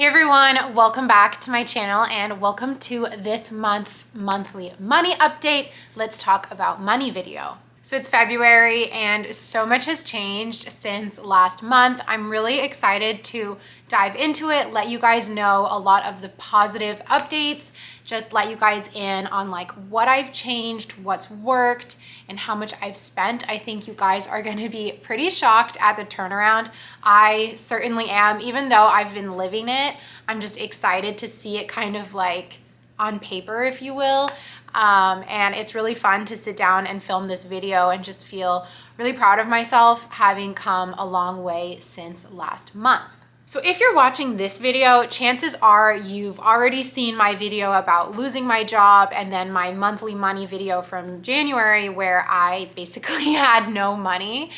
Hey everyone, welcome back to my channel and welcome to this month's monthly money update. Let's talk about money video. So it's February and so much has changed since last month. I'm really excited to dive into it, let you guys know a lot of the positive updates, just let you guys in on like what I've changed, what's worked, and how much I've spent. I think you guys are gonna be pretty shocked at the turnaround. I certainly am, even though I've been living it, I'm just excited to see it kind of like on paper, if you will. And it's really fun to sit down and film this video and just feel really proud of myself having come a long way since last month. So if you're watching this video, chances are you've already seen my video about losing my job and then my monthly money video from January where I basically had no money.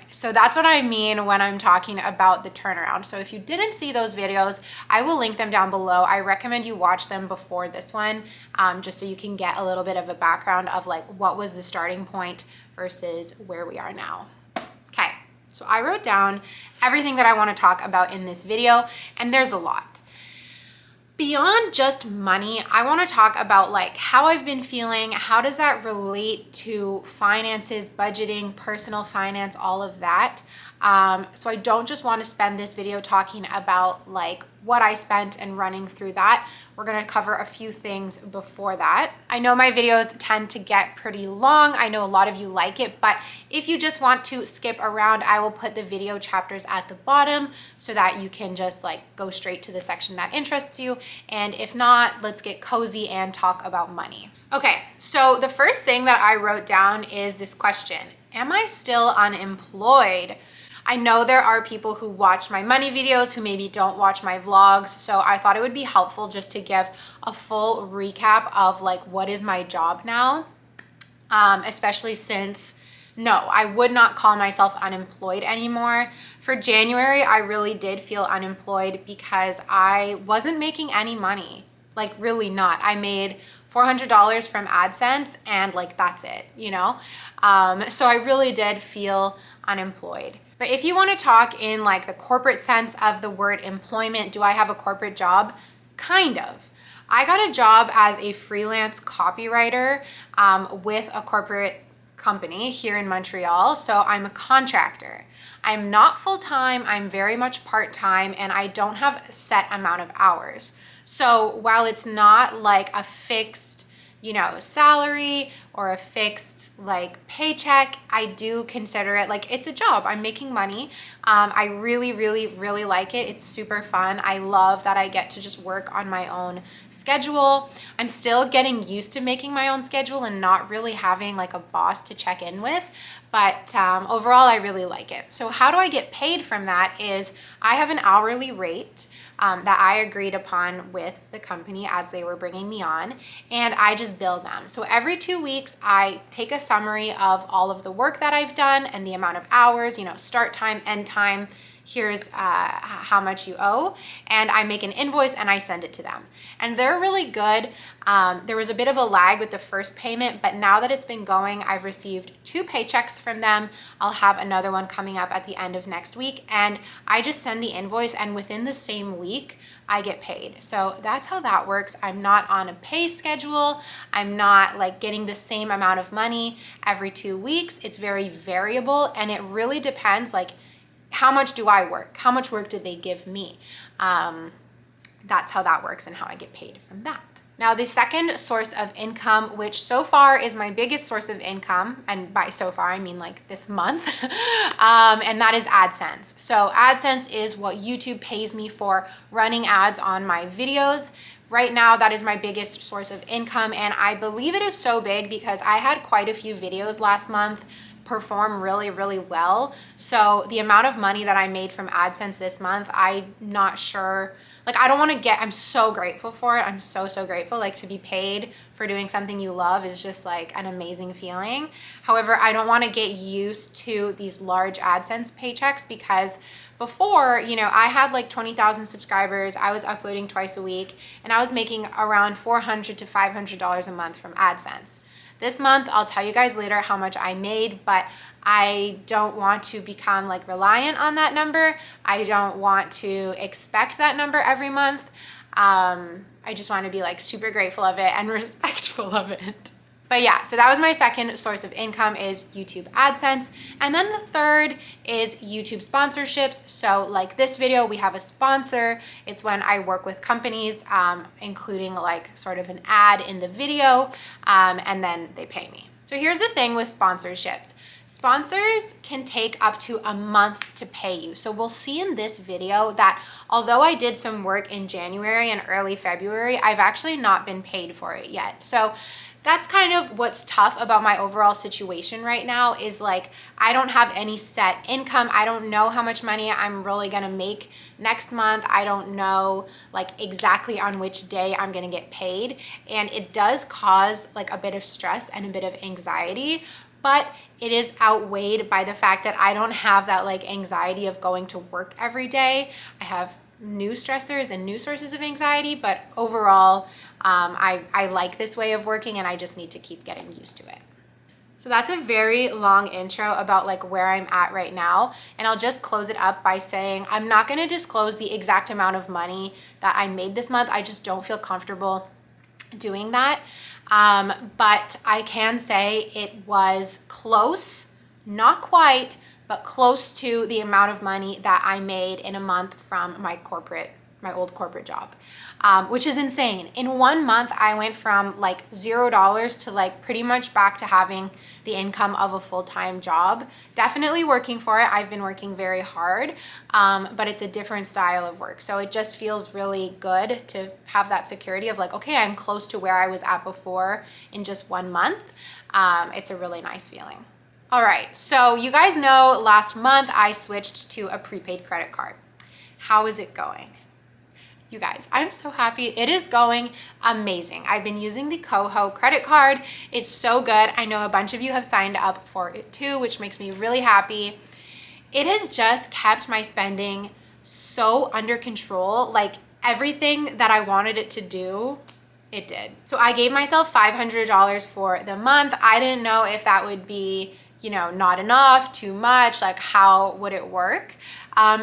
So that's what I mean when I'm talking about the turnaround. So if you didn't see those videos, I will link them down below. I recommend you watch them before this one, just so you can get a little bit of a background of like what was the starting point versus where we are now. Okay. So I wrote down everything that I want to talk about in this video, and there's a lot. Beyond just money, I want to talk about like how I've been feeling, how does that relate to finances, budgeting, personal finance, all of that. So I don't just want to spend this video talking about like what I spent and running through that. We're going to cover a few things before that. I know my videos tend to get pretty long. I know a lot of you like it, but if you just want to skip around, I will put the video chapters at the bottom so that you can just like go straight to the section that interests you. And if not, let's get cozy and talk about money. Okay, so the first thing that I wrote down is this question: am I still unemployed? I know there are people who watch my money videos who maybe don't watch my vlogs, so I thought it would be helpful just to give a full recap of like what is my job now, especially since no, I would not call myself unemployed anymore. For January, I really did feel unemployed because I wasn't making any money, like really not. I made $400 from AdSense and like that's it, you know? So I really did feel unemployed. But if you want to talk in like the corporate sense of the word employment, do I have a corporate job? Kind of. I got a job as a freelance copywriter with a corporate company here in Montreal. So I'm a contractor. I'm not full-time, I'm very much part-time, and I don't have a set amount of hours. So while it's not like a fixed, you know, salary or a fixed like paycheck, I do consider it like it's a job. I'm making money. I really, really, really like it. It's super fun. I love that I get to just work on my own schedule. I'm still getting used to making my own schedule and not really having like a boss to check in with. But overall, I really like it. So how do I get paid from that is I have an hourly rate that I agreed upon with the company as they were bringing me on, and I just bill them. So every 2 weeks, I take a summary of all of the work that I've done and the amount of hours, you know, start time, end time, here's how much you owe, and I make an invoice and I send it to them. And they're really good. There was a bit of a lag with the first payment, but now that it's been going, I've received 2 paychecks from them. I'll have another one coming up at the end of next week, and I just send the invoice, and within the same week, I get paid. So that's how that works. I'm not on a pay schedule. I'm not like getting the same amount of money every 2 weeks. It's very variable, and it really depends like how much do I work? How much work did they give me? That's how that works and how I get paid from that. Now, the second source of income, which so far is my biggest source of income, and by so far, I mean like this month, and that is AdSense. So AdSense is what YouTube pays me for running ads on my videos. Right now, that is my biggest source of income, and I believe it is so big because I had quite a few videos last month perform really, really well. So the amount of money that I made from AdSense this month, I'm not sure. Like, I don't want to get, I'm so grateful for it. I'm so, so grateful. Like, to be paid for doing something you love is just like an amazing feeling. However, I don't want to get used to these large AdSense paychecks because before, you know, I had like 20,000 subscribers. I was uploading twice a week and I was making around $400 to $500 a month from AdSense. This month, I'll tell you guys later how much I made, but I don't want to become like reliant on that number. I don't want to expect that number every month. I just want to be like super grateful of it and respectful of it. But yeah, so that was my second source of income, is YouTube AdSense. And then the third is YouTube sponsorships. So like this video, we have a sponsor. It's when I work with companies, including like sort of an ad in the video, and then they pay me. So here's the thing with sponsorships. Sponsors can take up to a month to pay you. So we'll see in this video that although I did some work in January and early February, I've actually not been paid for it yet. So that's kind of what's tough about my overall situation right now, is like, I don't have any set income. I don't know how much money I'm really gonna make next month. I don't know like exactly on which day I'm gonna get paid. And it does cause like a bit of stress and a bit of anxiety, but it is outweighed by the fact that I don't have that like anxiety of going to work every day. I have new stressors and new sources of anxiety, but overall, I like this way of working, and I just need to keep getting used to it. So that's a very long intro about like where I'm at right now. And I'll just close it up by saying, I'm not gonna disclose the exact amount of money that I made this month. I just don't feel comfortable doing that. But I can say it was close, not quite, but close to the amount of money that I made in a month from my old corporate job, which is insane. In 1 month, I went from like $0 to like pretty much back to having the income of a full-time job. Definitely working for it. I've been working very hard, but it's a different style of work. So it just feels really good to have that security of like, okay, I'm close to where I was at before in just 1 month. It's a really nice feeling. All right, so you guys know last month I switched to a prepaid credit card. How is it going? You guys, I'm so happy. It is going amazing. I've been using the Coho credit card. It's so good. I know a bunch of you have signed up for it too, which makes me really happy. It has just kept my spending so under control. Like everything that I wanted it to do, it did. So I gave myself $500 for the month. I didn't know if that would be, you know, not enough, too much, like how would it work?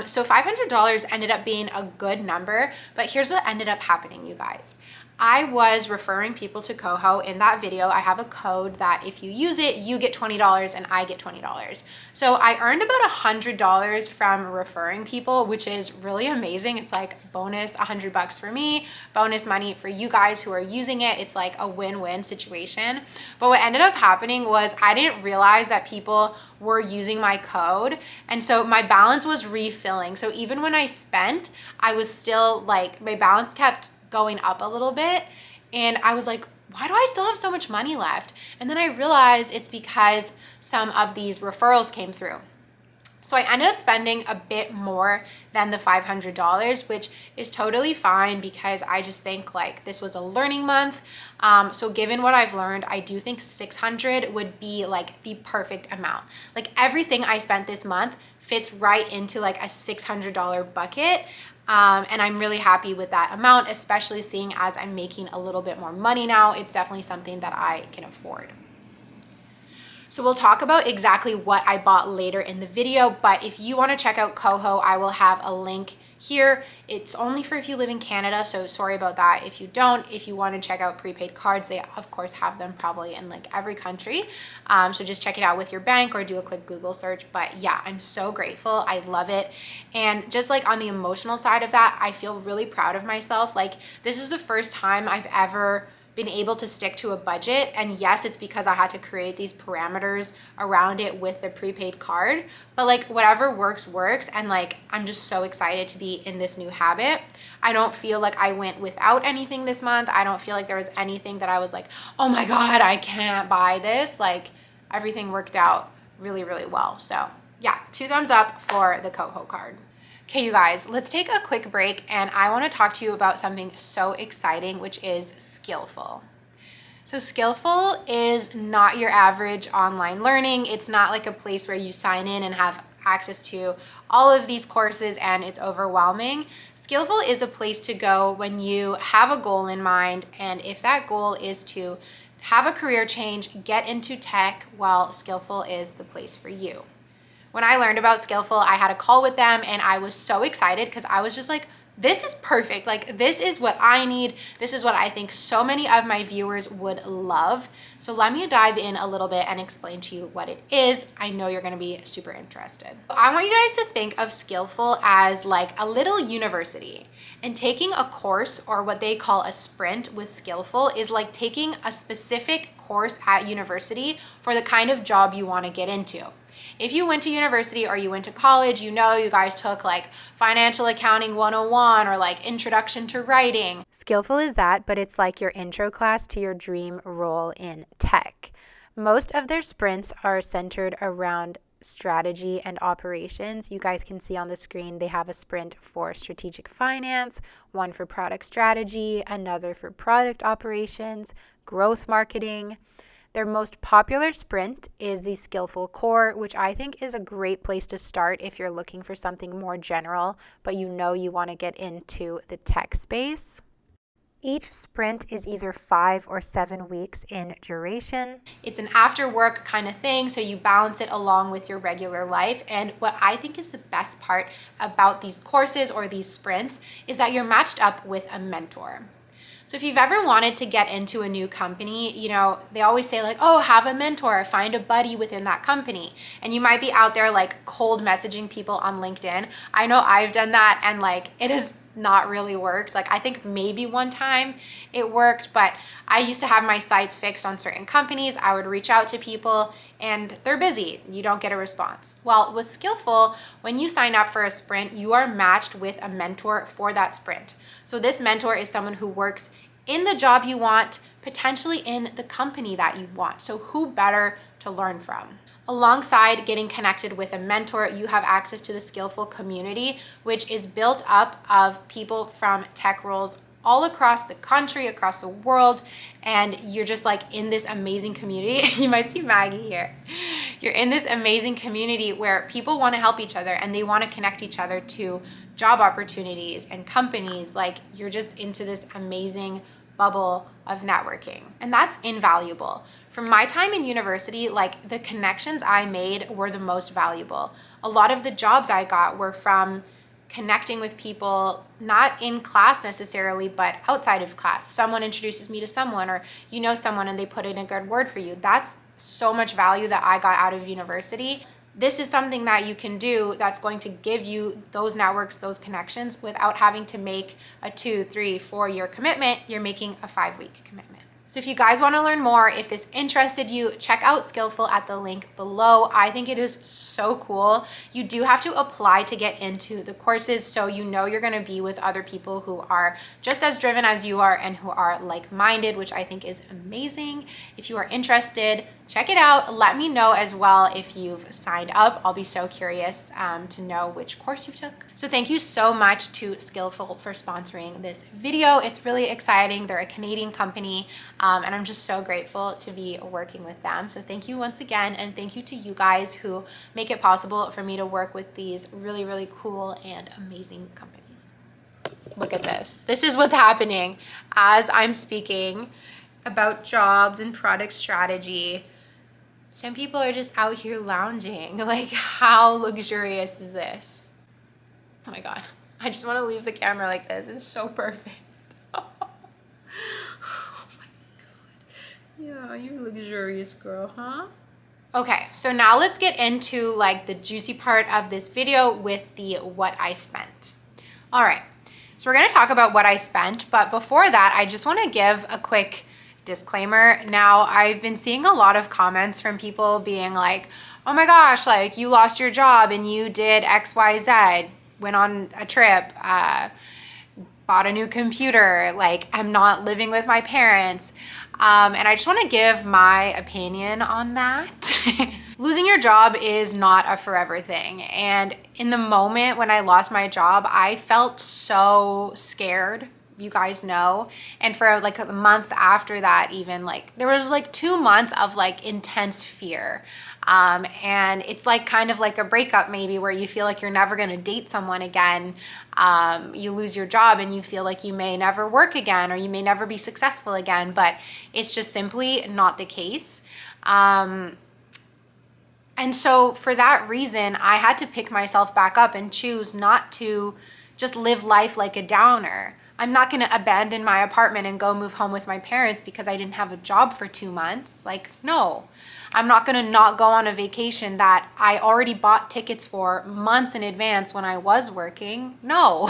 So $500 ended up being a good number, but here's what ended up happening, you guys. I was referring people to Coho. In that video, I have a code that if you use it, you get $20 and I get $20. So I earned about $100 from referring people, which is really amazing. It's like bonus $100 for me, bonus money for you guys who are using it. It's like a win-win situation. But what ended up happening was I didn't realize that people were using my code. And so my balance was refilling. So even when I spent, I was still like, my balance kept going up a little bit. And I was like, why do I still have so much money left? And then I realized it's because some of these referrals came through. So I ended up spending a bit more than the $500, which is totally fine because I just think like this was a learning month. So given what I've learned, I do think $600 would be like the perfect amount. Like everything I spent this month fits right into like a $600 bucket. And I'm really happy with that amount, especially seeing as I'm making a little bit more money now. It's definitely something that I can afford. So we'll talk about exactly what I bought later in the video, but if you want to check out Coho, I will have a link here. It's only for if you live in Canada, so sorry about that if you don't. If you want to check out prepaid cards, they of course have them probably in like every country. So just check it out with your bank or do a quick Google search. But yeah, I'm so grateful. I love it. And just like on the emotional side of that, I feel really proud of myself. Like this is the first time I've ever been able to stick to a budget. And yes, it's because I had to create these parameters around it with the prepaid card, but like whatever works, works. And like, I'm just so excited to be in this new habit. I don't feel like I went without anything this month. I don't feel like there was anything that I was like, oh my God, I can't buy this. Like everything worked out really, really well. So yeah, 2 thumbs up for the Coho card. Okay, you guys, let's take a quick break and I want to talk to you about something so exciting, which is Skillful. So Skillful is not your average online learning. It's not like a place where you sign in and have access to all of these courses and it's overwhelming. Skillful is a place to go when you have a goal in mind, and if that goal is to have a career change, get into tech, well, Skillful is the place for you. When I learned about Skillful, I had a call with them and I was so excited because I was just like, this is perfect. Like, this is what I need. This is what I think so many of my viewers would love. So let me dive in a little bit and explain to you what it is. I know you're gonna be super interested. I want you guys to think of Skillful as like a little university. And taking a course, or what they call a sprint with Skillful, is like taking a specific course at university for the kind of job you wanna get into. If you went to university or you went to college, you know you guys took like financial accounting 101 or like introduction to writing. Skillful is that, but it's like your intro class to your dream role in tech. Most of their sprints are centered around strategy and operations. You guys can see on the screen they have a sprint for strategic finance, one for product strategy, another for product operations, growth marketing. Their most popular sprint is the Skillful Core, which I think is a great place to start if you're looking for something more general, but you know you want to get into the tech space. Each sprint is either 5 or 7 weeks in duration. It's an after work kind of thing, so you balance it along with your regular life. And what I think is the best part about these courses or these sprints is that you're matched up with a mentor. So if you've ever wanted to get into a new company, you know, they always say like, oh, have a mentor, find a buddy within that company. And you might be out there like cold messaging people on LinkedIn. I know I've done that and like it has not really worked. Like I think maybe one time it worked, but I used to have my sights fixed on certain companies. I would reach out to people and they're busy. You don't get a response. Well, with Skillful, when you sign up for a sprint, you are matched with a mentor for that sprint. So this mentor is someone who works in the job you want, potentially in the company that you want. So who better to learn from? Alongside getting connected with a mentor, you have access to the Skillful community, which is built up of people from tech roles all across the country, across the world, and you're just like in this amazing community. You might see Maggie here. You're in this amazing community where people want to help each other and they want to connect each other to job opportunities and companies. Like you're just into this amazing bubble of networking, and that's invaluable. From my time in university, like the connections I made were the most valuable. A lot of the jobs I got were from connecting with people, not in class necessarily, but outside of class. Someone introduces me to someone, or you know someone and they put in a good word for you. That's so much value that I got out of university. This is something that you can do that's going to give you those networks, those connections, without having to make a 2, 3, 4 year commitment. You're making a 5-week commitment. So if you guys want to learn more, if this interested you, check out Skillful at the link below. I think it is so cool. You do have to apply to get into the courses, so you know you're going to be with other people who are just as driven as you are and who are like-minded, which I think is amazing. If you are interested, check it out. Let me know as well if you've signed up. I'll be so curious to know which course you took. So thank you so much to Skillful for sponsoring this video. It's really exciting. They're a Canadian company, and I'm just so grateful to be working with them. So thank you once again, and thank you to you guys who make it possible for me to work with these really, really cool and amazing companies. Look at this. This is what's happening as I'm speaking about jobs and product strategy. Some people are just out here lounging. Like, how luxurious is this? Oh my God. I just want to leave the camera like this. It's so perfect. Oh my God. Yeah, you're a luxurious girl, huh? Okay, so now let's get into like the juicy part of this video with the what I spent. All right, so we're gonna talk about what I spent, but before that, I just wanna give a quick disclaimer. Now, I've been seeing a lot of comments from people being like, oh my gosh, like you lost your job and you did XYZ, went on a trip, bought a new computer, like I'm not living with my parents. And I just want to give my opinion on that. Losing your job is not a forever thing. And in the moment when I lost my job, I felt so scared. You guys know. And for like a month after that, even like there was like 2 months of like intense fear. And it's like kind of like a breakup maybe, where you feel like you're never going to date someone again. You lose your job and you feel like you may never work again, or you may never be successful again, but it's just simply not the case. And so for that reason, I had to pick myself back up and choose not to just live life like a downer. I'm not going to abandon my apartment and go move home with my parents because I didn't have a job for 2 months. Like, no. I'm not going to not go on a vacation that I already bought tickets for months in advance when I was working. No.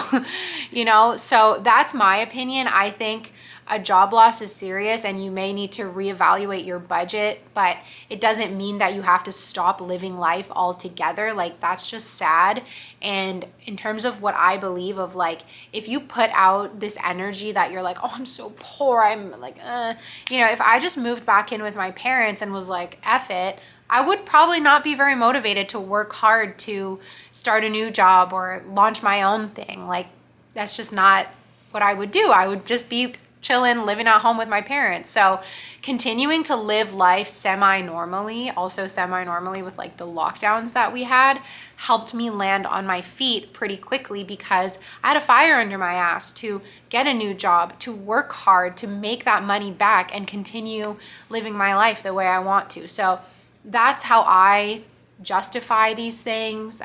So that's my opinion. I think a job loss is serious and you may need to reevaluate your budget, but it doesn't mean that you have to stop living life altogether. Like, that's just sad. And in terms of what I believe of, like, if you put out this energy that you're like, oh, I'm so poor, I'm like, if I just moved back in with my parents and was like, F it, I would probably not be very motivated to work hard to start a new job or launch my own thing. Like, that's just not what I would do. I would just be chilling, living at home with my parents. So continuing to live life semi-normally with like the lockdowns that we had, helped me land on my feet pretty quickly, because I had a fire under my ass to get a new job, to work hard, to make that money back and continue living my life the way I want to. So that's how I justify these things.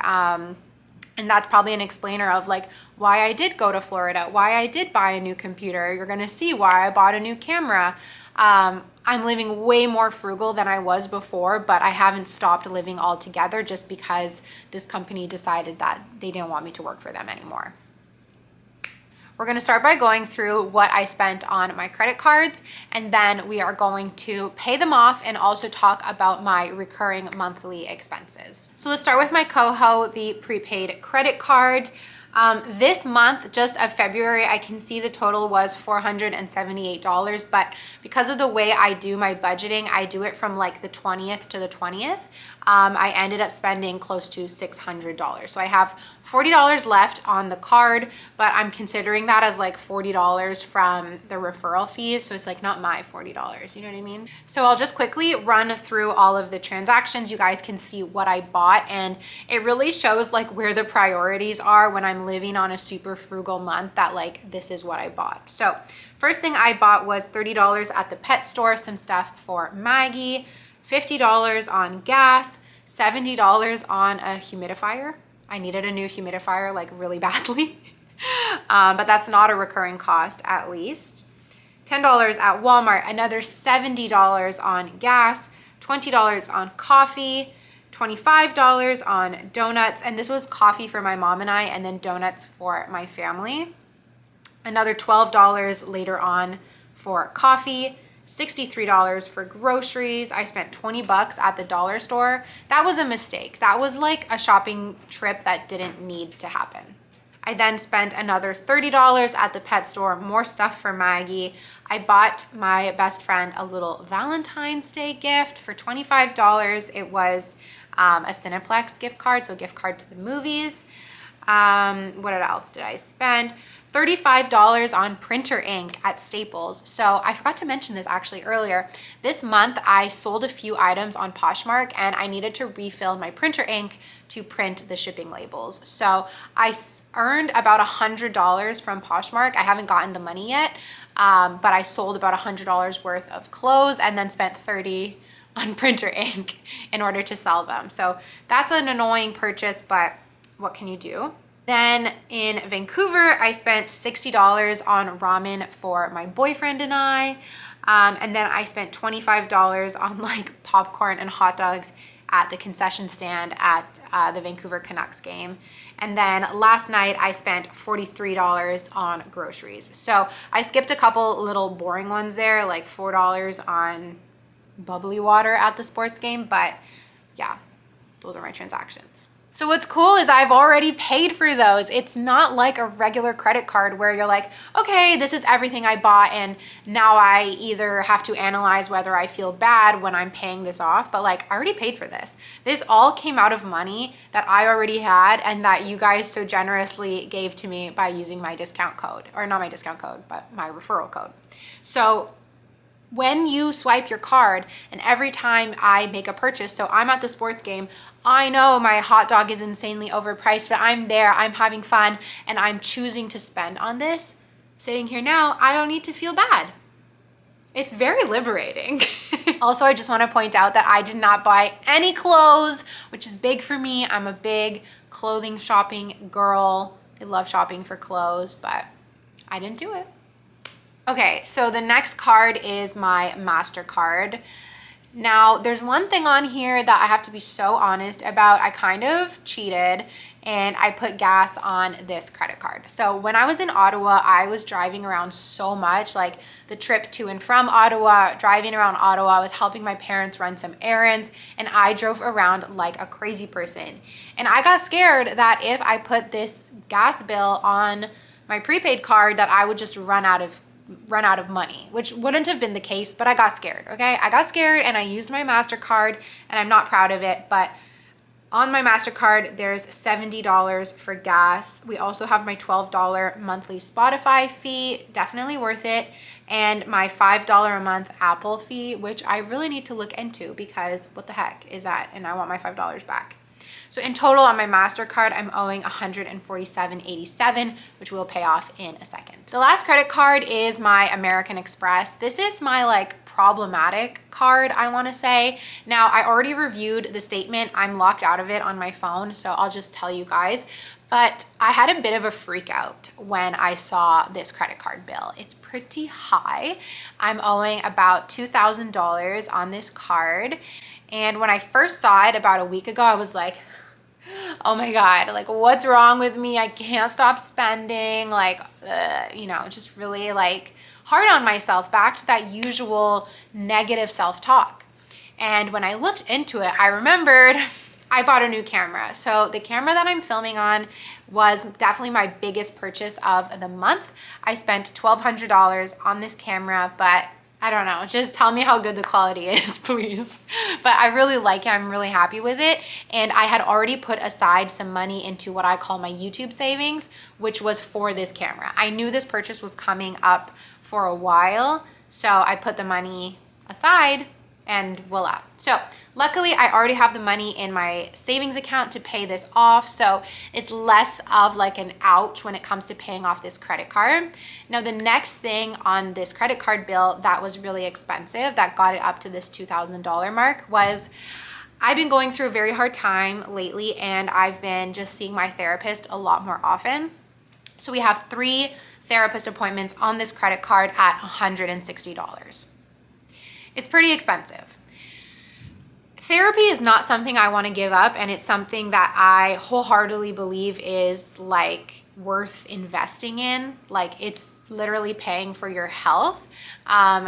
And that's probably an explainer of like why I did go to Florida, why I did buy a new computer. You're gonna see why I bought a new camera. I'm living way more frugal than I was before, but I haven't stopped living altogether just because this company decided that they didn't want me to work for them anymore. We're gonna start by going through what I spent on my credit cards, and then we are going to pay them off and also talk about my recurring monthly expenses. So let's start with my Coho, the prepaid credit card. This month, just of February, I can see the total was $478, but because of the way I do my budgeting, I do it from like the 20th to the 20th. I ended up spending close to $600. So I have $40 left on the card, but I'm considering that as like $40 from the referral fees. So it's like not my $40, you know what I mean? So I'll just quickly run through all of the transactions. You guys can see what I bought, and it really shows like where the priorities are when I'm living on a super frugal month, that like this is what I bought. So first thing I bought was $30 at the pet store, some stuff for Maggie, $50 on gas, $70 on a humidifier. I needed a new humidifier like really badly, but that's not a recurring cost at least. $10 at Walmart, another $70 on gas, $20 on coffee, $25 on donuts, and this was coffee for my mom and I, and then donuts for my family. Another $12 later on for coffee, $63 for groceries. I spent 20 bucks at the dollar store. That was a mistake. That was like a shopping trip that didn't need to happen. I then spent another $30 at the pet store, more stuff for Maggie. I bought my best friend a little Valentine's Day gift for $25. It was a Cineplex gift card, so a gift card to the movies. What else did I spend? $35 on printer ink at Staples. So I forgot to mention this actually earlier. This month I sold a few items on Poshmark and I needed to refill my printer ink to print the shipping labels. So I earned about $100 from Poshmark. I haven't gotten the money yet, but I sold about $100 worth of clothes and then spent $30 on printer ink in order to sell them. So that's an annoying purchase, but what can you do? Then in Vancouver, I spent $60 on ramen for my boyfriend and I. And then I spent $25 on like popcorn and hot dogs at the concession stand at the Vancouver Canucks game. And then last night I spent $43 on groceries. So I skipped a couple little boring ones there, like $4 on bubbly water at the sports game. But yeah, those are my transactions. So what's cool is I've already paid for those. It's not like a regular credit card where you're like, okay, this is everything I bought and now I either have to analyze whether I feel bad when I'm paying this off, but like I already paid for this. This all came out of money that I already had and that you guys so generously gave to me by using my discount code, or not my discount code, but my referral code. So when you swipe your card and every time I make a purchase, so I'm at the sports game, I know my hot dog is insanely overpriced, but I'm there, I'm having fun, and I'm choosing to spend on this. Sitting here now, I don't need to feel bad. It's very liberating. Also, I just want to point out that I did not buy any clothes, which is big for me. I'm a big clothing shopping girl. I love shopping for clothes, but I didn't do it. Okay, so the next card is my MasterCard. Now, there's one thing on here that I have to be so honest about. I kind of cheated and I put gas on this credit card. So when I was in Ottawa, I was driving around so much, like the trip to and from Ottawa, driving around Ottawa, I was helping my parents run some errands, and I drove around like a crazy person. And I got scared that if I put this gas bill on my prepaid card that I would just run out of money, which wouldn't have been the case, but I got scared, okay? I got scared and I used my MasterCard, and I'm not proud of it, but on my MasterCard, there's $70 for gas. We also have my $12 monthly Spotify fee, definitely worth it, and my $5 a month Apple fee, which I really need to look into because what the heck is that? And I want my $5 back. So in total on my MasterCard, I'm owing $147.87, which will pay off in a second. The last credit card is my American Express. This is my like problematic card, I want to say. Now, I already reviewed the statement. I'm locked out of it on my phone, so I'll just tell you guys. But I had a bit of a freak out when I saw this credit card bill. It's pretty high. I'm owing about $2,000 on this card. And when I first saw it about a week ago, I was like, oh my God, like what's wrong with me? I can't stop spending, like, you know, just really like hard on myself, back to that usual negative self-talk. And when I looked into it, I remembered I bought a new camera. So the camera that I'm filming on was definitely my biggest purchase of the month. I spent $1,200 on this camera, but I don't know, just tell me how good the quality is, please. But I really like it, I'm really happy with it. And I had already put aside some money into what I call my YouTube savings, which was for this camera. I knew this purchase was coming up for a while, so I put the money aside and voila. So luckily I already have the money in my savings account to pay this off, so it's less of like an ouch when it comes to paying off this credit card. Now the next thing on this credit card bill that was really expensive, that got it up to this $2,000 mark, was I've been going through a very hard time lately, and I've been just seeing my therapist a lot more often. So we have 3 therapist appointments on this credit card at $160. It's pretty expensive. Therapy is not something I want to give up, and it's something that I wholeheartedly believe is like worth investing in. Like it's literally paying for your health.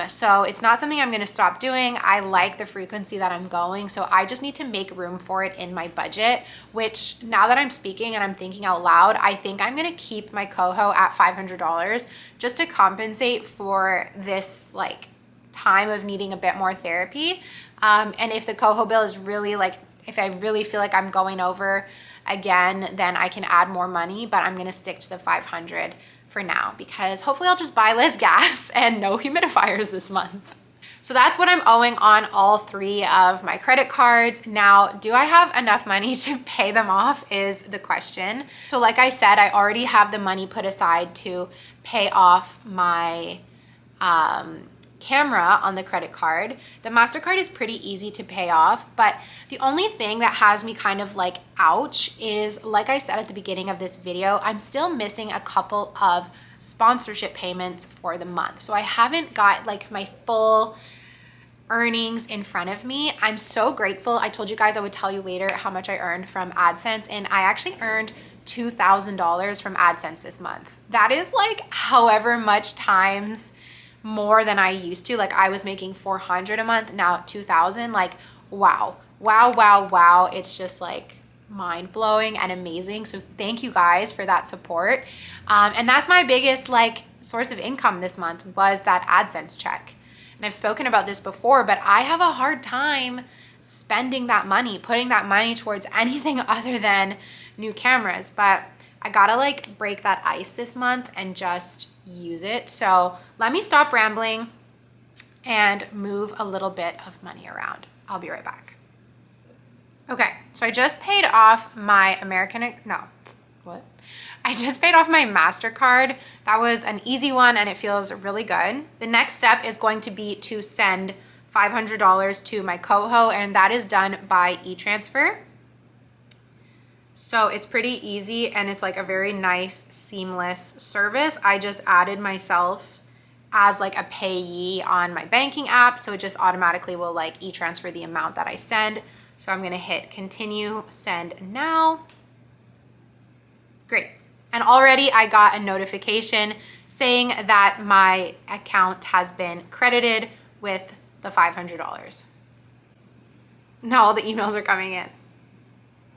So it's not something I'm going to stop doing. I like the frequency that I'm going, so I just need to make room for it in my budget, which now that I'm speaking and I'm thinking out loud, I think I'm going to keep my Coho at $500 just to compensate for this like time of needing a bit more therapy. And if the Coho bill is really like, if I really feel like I'm going over again, then I can add more money, but I'm going to stick to the 500 for now because hopefully I'll just buy less gas and no humidifiers this month. So that's what I'm owing on all 3 of my credit cards. Now, do I have enough money to pay them off is the question. So like I said, I already have the money put aside to pay off my camera on the credit card. The MasterCard is pretty easy to pay off, but the only thing that has me kind of like ouch is, like I said at the beginning of this video, I'm still missing a couple of sponsorship payments for the month. So I haven't got like my full earnings in front of me. I'm so grateful. I told you guys I would tell you later how much I earned from AdSense, and I actually earned $2,000 from AdSense this month. That is like however much times more than I used to. Like I was making $400 a month, now $2,000. Like wow, wow, wow, wow. It's just like mind-blowing and amazing. So thank you guys for that support. And that's my biggest like source of income this month, was that AdSense check. And I've spoken about this before, but I have a hard time spending that money, putting that money towards anything other than new cameras. But I gotta like break that ice this month and just use it. So let me stop rambling and move a little bit of money around. I'll be right back. Okay, so I just paid off my I just paid off my MasterCard. That was an easy one and it feels really good. The next step is going to be to send $500 to my Coho, and that is done by e-transfer. So it's pretty easy and it's like a very nice, seamless service. I just added myself as like a payee on my banking app, so it just automatically will like e-transfer the amount that I send. So I'm gonna hit continue, send now. Great. And already I got a notification saying that my account has been credited with the $500. Now all the emails are coming in.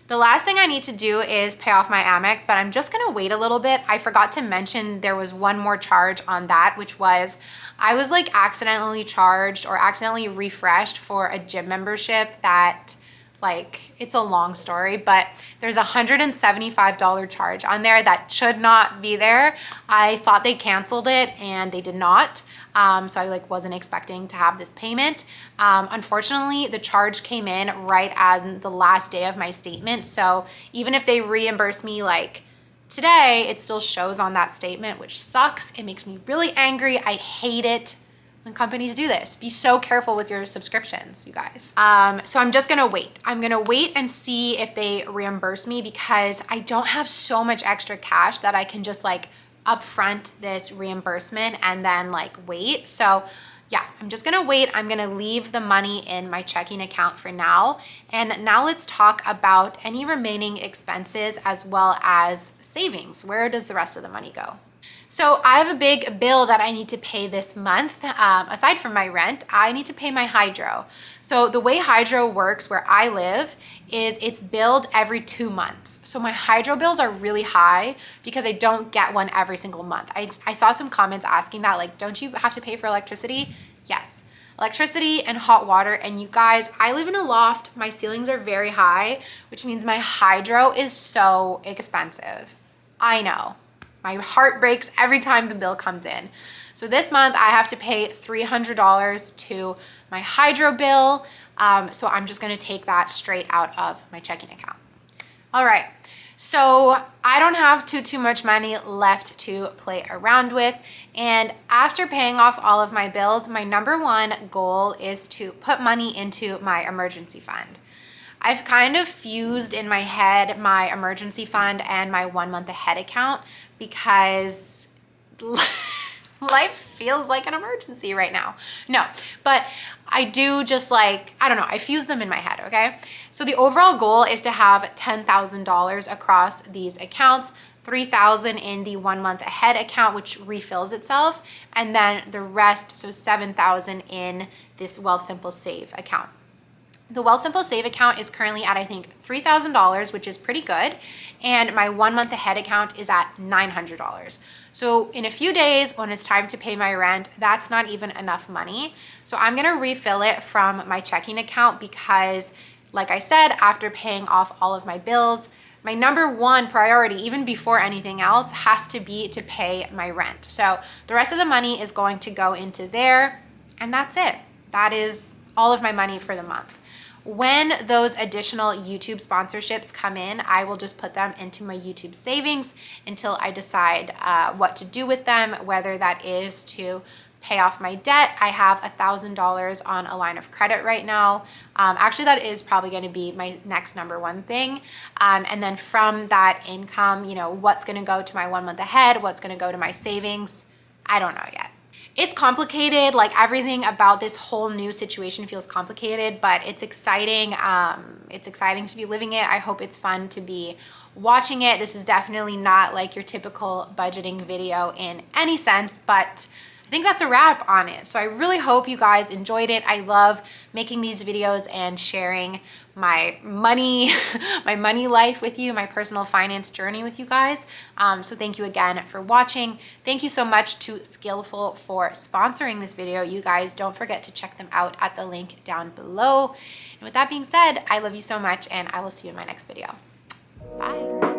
The last thing I need to do is pay off my Amex, but I'm just gonna wait a little bit. I forgot to mention there was one more charge on that, which was I was like accidentally charged or accidentally refreshed for a gym membership that, like, it's a long story, but there's a $175 charge on there that should not be there. I thought they canceled it and they did not. So I like wasn't expecting to have this payment. Unfortunately, the charge came in right on the last day of my statement. So even if they reimburse me like today, it still shows on that statement, which sucks. It makes me really angry. I hate it when companies do this. Be so careful with your subscriptions, you guys. So I'm just gonna wait. I'm gonna wait and see if they reimburse me because I don't have so much extra cash that I can just like upfront this reimbursement and then like wait. So yeah, I'm just gonna wait. I'm gonna leave the money in my checking account for now. And now let's talk about any remaining expenses as well as savings. Where does the rest of the money go? So I have a big bill that I need to pay this month. Aside from my rent, I need to pay my hydro. So the way hydro works where I live is it's billed every 2 months. So my hydro bills are really high because I don't get one every single month. I saw some comments asking that, like, don't you have to pay for electricity? Yes, electricity and hot water. And you guys, I live in a loft. My ceilings are very high, which means my hydro is so expensive. I know. My heart breaks every time the bill comes in. So this month I have to pay $300 to my hydro bill. So I'm just gonna take that straight out of my checking account. All right, so I don't have too much money left to play around with. And after paying off all of my bills, my number one goal is to put money into my emergency fund. I've kind of fused in my head my emergency fund and my 1 month ahead account because life feels like an emergency right now. No, but I do just like, I don't know, I fuse them in my head, okay? So the overall goal is to have $10,000 across these accounts, $3,000 in the 1 month ahead account, which refills itself, and then the rest, so $7,000 in this Wealthsimple Save account. The Wealthsimple Save account is currently at, I think, $3,000, which is pretty good. And my 1 month ahead account is at $900. So in a few days, when it's time to pay my rent, that's not even enough money. So I'm gonna refill it from my checking account because, like I said, after paying off all of my bills, my number one priority, even before anything else, has to be to pay my rent. So the rest of the money is going to go into there, and that's it. That is all of my money for the month. When those additional YouTube sponsorships come in, I will just put them into my YouTube savings until I decide what to do with them, whether that is to pay off my debt. I have $1,000 on a line of credit right now. Actually, that is probably going to be my next number one thing. And then from that income, you know, what's going to go to my 1 month ahead, what's going to go to my savings, I don't know yet. It's complicated, like everything about this whole new situation feels complicated, but it's exciting. It's exciting to be living it. I hope it's fun to be watching it. This is definitely not like your typical budgeting video in any sense, but I think that's a wrap on it. So I really hope you guys enjoyed it. I love making these videos and sharing my money, my money life with you, my personal finance journey with you guys. So thank you again for watching. Thank you so much to Skillful for sponsoring this video. You guys don't forget to check them out at the link down below. And with that being said, I love you so much and I will see you in my next video. Bye.